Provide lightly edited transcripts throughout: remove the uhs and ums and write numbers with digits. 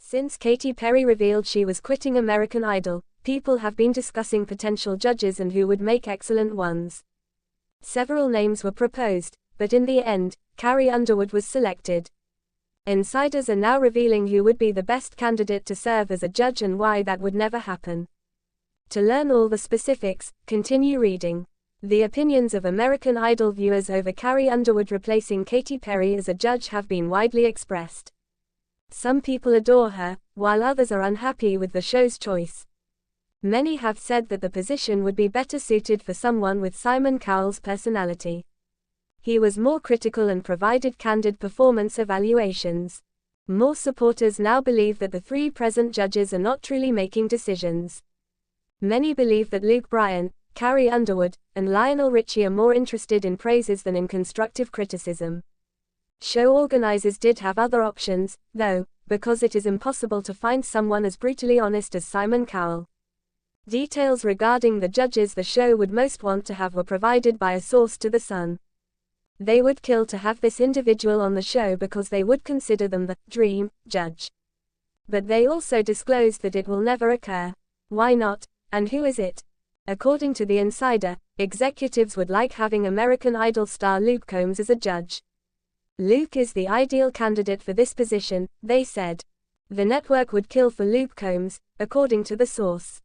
Since Katy Perry revealed she was quitting American Idol, people have been discussing potential judges and who would make excellent ones. Several names were proposed, but in the end, Carrie Underwood was selected. Insiders are now revealing who would be the best candidate to serve as a judge and why that would never happen. To learn all the specifics, continue reading. The opinions of American Idol viewers over Carrie Underwood replacing Katy Perry as a judge have been widely expressed. Some people adore her, while others are unhappy with the show's choice. Many have said that the position would be better suited for someone with Simon Cowell's personality. He was more critical and provided candid performance evaluations. More supporters now believe that the three present judges are not truly making decisions. Many believe that Luke Bryan, Carrie Underwood, and Lionel Richie are more interested in praises than in constructive criticism. Show organizers did have other options, though, because it is impossible to find someone as brutally honest as Simon Cowell. Details regarding the judges the show would most want to have were provided by a source to The Sun. They would kill to have this individual on the show because they would consider them the dream judge. But they also disclosed that it will never occur. Why not, and who is it? According to The Insider, executives would like having American Idol star Luke Combs as a judge. Luke is the ideal candidate for this position, they said. The network would kill for Luke Combs, according to the source.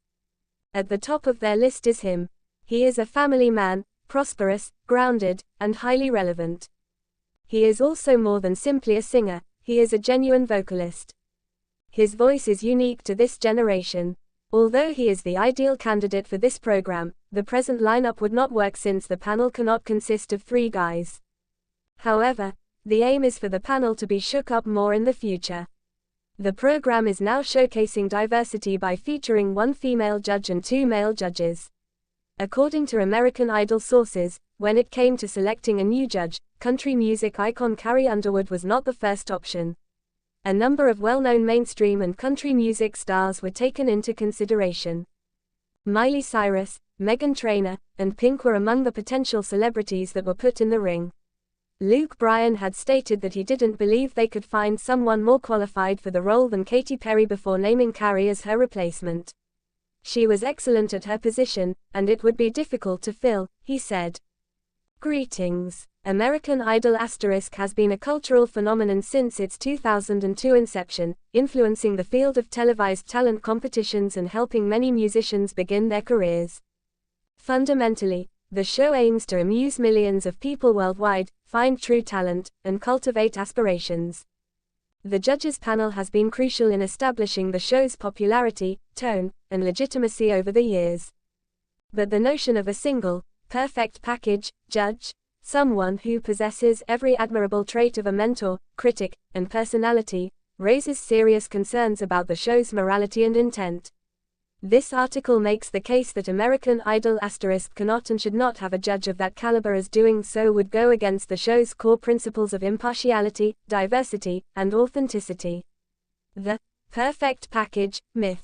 At the top of their list is him. He is a family man, prosperous, grounded, and highly relevant. He is also more than simply a singer, he is a genuine vocalist. His voice is unique to this generation. Although he is the ideal candidate for this program, the present lineup would not work since the panel cannot consist of three guys. However, the aim is for the panel to be shook up more in the future. The program is now showcasing diversity by featuring one female judge and two male judges. According to American Idol sources, when it came to selecting a new judge, country music icon Carrie Underwood was not the first option. A number of well-known mainstream and country music stars were taken into consideration. Miley Cyrus, Meghan Trainor, and Pink were among the potential celebrities that were put in the ring. Luke Bryan had stated that he didn't believe they could find someone more qualified for the role than Katy Perry before naming Carrie as her replacement. She was excellent at her position, and it would be difficult to fill, he said. Greetings. American Idol * has been a cultural phenomenon since its 2002 inception, influencing the field of televised talent competitions and helping many musicians begin their careers. Fundamentally, the show aims to amuse millions of people worldwide, find true talent, and cultivate aspirations. The judges panel has been crucial in establishing the show's popularity, tone, and legitimacy over the years. But the notion of a single, perfect package judge, someone who possesses every admirable trait of a mentor, critic, and personality, raises serious concerns about the show's morality and intent. This article makes the case that American Idol * cannot and should not have a judge of that caliber, as doing so would go against the show's core principles of impartiality, diversity, and authenticity. The perfect package myth.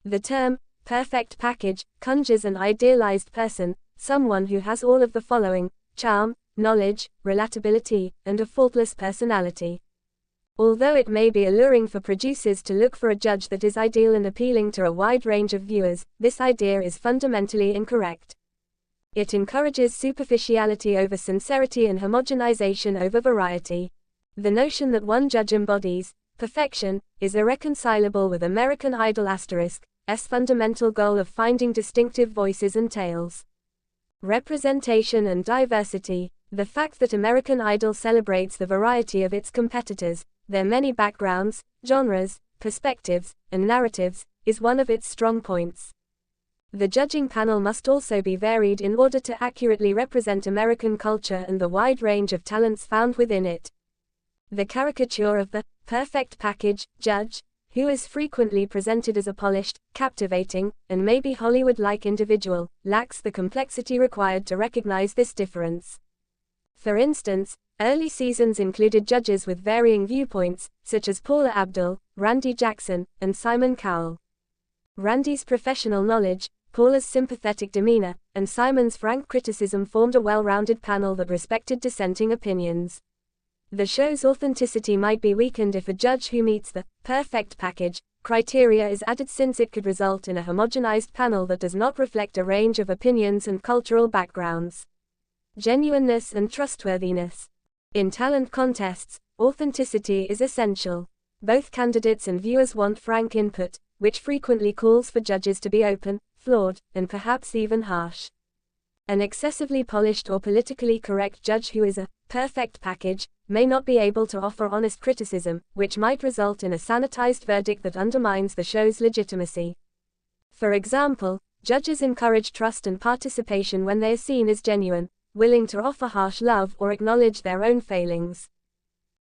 The term perfect package conjures an idealized person, someone who has all of the following: charm, knowledge, relatability, and a faultless personality. Although it may be alluring for producers to look for a judge that is ideal and appealing to a wide range of viewers, this idea is fundamentally incorrect. It encourages superficiality over sincerity and homogenization over variety. The notion that one judge embodies perfection is irreconcilable with American Idol *''s fundamental goal of finding distinctive voices and tales. Representation and diversity. The fact that American Idol celebrates the variety of its competitors, their many backgrounds, genres, perspectives, and narratives, is one of its strong points. The judging panel must also be varied in order to accurately represent American culture and the wide range of talents found within it. The caricature of the perfect package judge, who is frequently presented as a polished, captivating, and maybe Hollywood-like individual, lacks the complexity required to recognize this difference. For instance, early seasons included judges with varying viewpoints, such as Paula Abdul, Randy Jackson, and Simon Cowell. Randy's professional knowledge, Paula's sympathetic demeanor, and Simon's frank criticism formed a well-rounded panel that respected dissenting opinions. The show's authenticity might be weakened if a judge who meets the perfect package criteria is added, since it could result in a homogenized panel that does not reflect a range of opinions and cultural backgrounds. Genuineness and trustworthiness. In talent contests, authenticity is essential. Both candidates and viewers want frank input, which frequently calls for judges to be open, flawed, and perhaps even harsh. An excessively polished or politically correct judge who is a perfect package may not be able to offer honest criticism, which might result in a sanitized verdict that undermines the show's legitimacy. For example, judges encourage trust and participation when they are seen as genuine, willing to offer harsh love or acknowledge their own failings.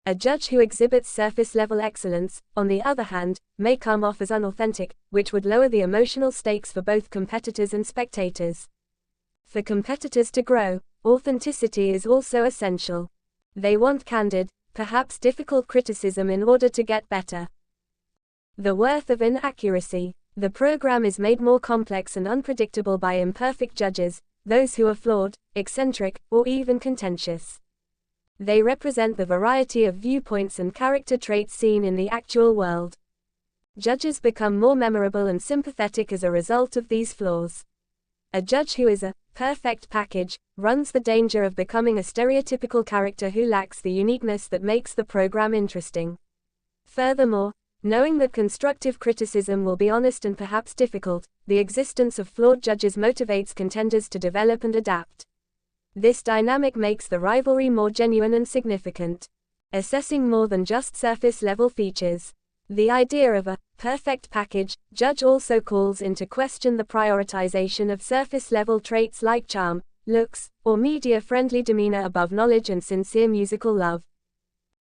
A judge who exhibits surface-level excellence, on the other hand, may come off as unauthentic, which would lower the emotional stakes for both competitors and spectators. For competitors to grow, authenticity is also essential. They want candid, perhaps difficult criticism in order to get better. The worth of inaccuracy. The program is made more complex and unpredictable by imperfect judges, those who are flawed, eccentric, or even contentious. They represent the variety of viewpoints and character traits seen in the actual world. Judges become more memorable and sympathetic as a result of these flaws. A judge who is a perfect package runs the danger of becoming a stereotypical character who lacks the uniqueness that makes the program interesting. Furthermore, knowing that constructive criticism will be honest and perhaps difficult, the existence of flawed judges motivates contenders to develop and adapt. This dynamic makes the rivalry more genuine and significant. Assessing more than just surface-level features. The idea of a perfect package judge also calls into question the prioritization of surface-level traits like charm, looks, or media-friendly demeanor above knowledge and sincere musical love.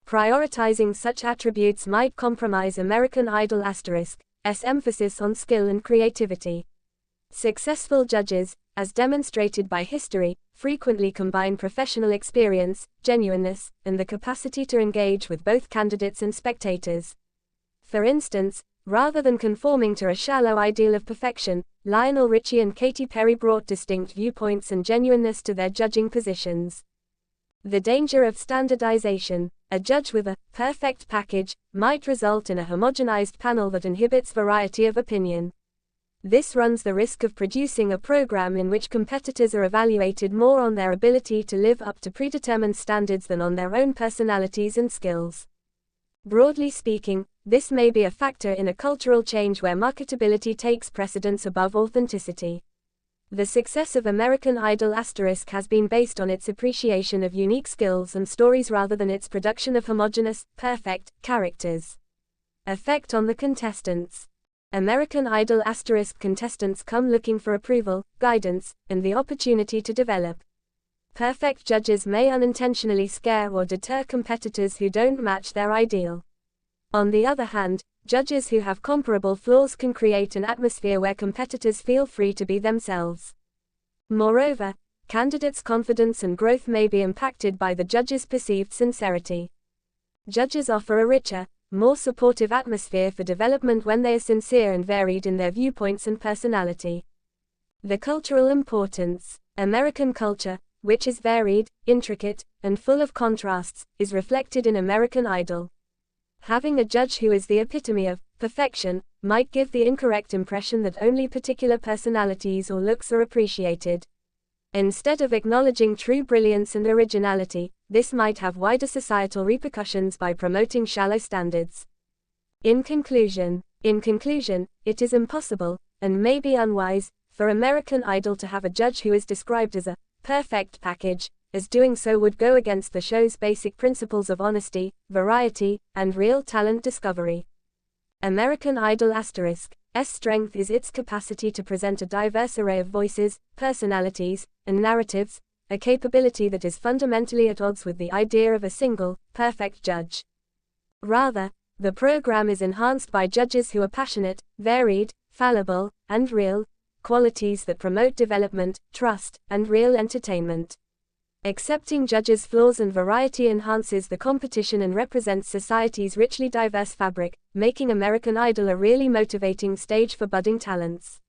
Prioritizing such attributes might compromise American Idol *''''''''''''''''''''''''''''''''''''''''s emphasis on skill and creativity. Successful judges, as demonstrated by history, frequently combine professional experience, genuineness, and the capacity to engage with both candidates and spectators. For instance, rather than conforming to a shallow ideal of perfection, Lionel Richie and Katy Perry brought distinct viewpoints and genuineness to their judging positions. The danger of standardization. A judge with a perfect package might result in a homogenized panel that inhibits variety of opinion. This runs the risk of producing a program in which competitors are evaluated more on their ability to live up to predetermined standards than on their own personalities and skills. Broadly speaking, this may be a factor in a cultural change where marketability takes precedence above authenticity. The success of American Idol * has been based on its appreciation of unique skills and stories rather than its production of homogeneous, perfect characters. Effect on the contestants. American Idol * contestants come looking for approval, guidance, and the opportunity to develop. Perfect judges may unintentionally scare or deter competitors who don't match their ideal. On the other hand, judges who have comparable flaws can create an atmosphere where competitors feel free to be themselves. Moreover, candidates' confidence and growth may be impacted by the judges' perceived sincerity. Judges offer a richer, more supportive atmosphere for development when they are sincere and varied in their viewpoints and personality. The cultural importance. American culture, which is varied, intricate, and full of contrasts, is reflected in American Idol. Having a judge who is the epitome of perfection might give the incorrect impression that only particular personalities or looks are appreciated. Instead of acknowledging true brilliance and originality, this might have wider societal repercussions by promoting shallow standards. In conclusion, it is impossible, and maybe unwise, for American Idol to have a judge who is described as a perfect package, as doing so would go against the show's basic principles of honesty, variety, and real talent discovery. American Idol ***'''''''''''''''''''''''''''''''''''''''''''''''' strength is its capacity to present a diverse array of voices, personalities, and narratives, a capability that is fundamentally at odds with the idea of a single, perfect judge. Rather, the program is enhanced by judges who are passionate, varied, fallible, and real, qualities that promote development, trust, and real entertainment. Accepting judges' flaws and variety enhances the competition and represents society's richly diverse fabric, making American Idol a really motivating stage for budding talents.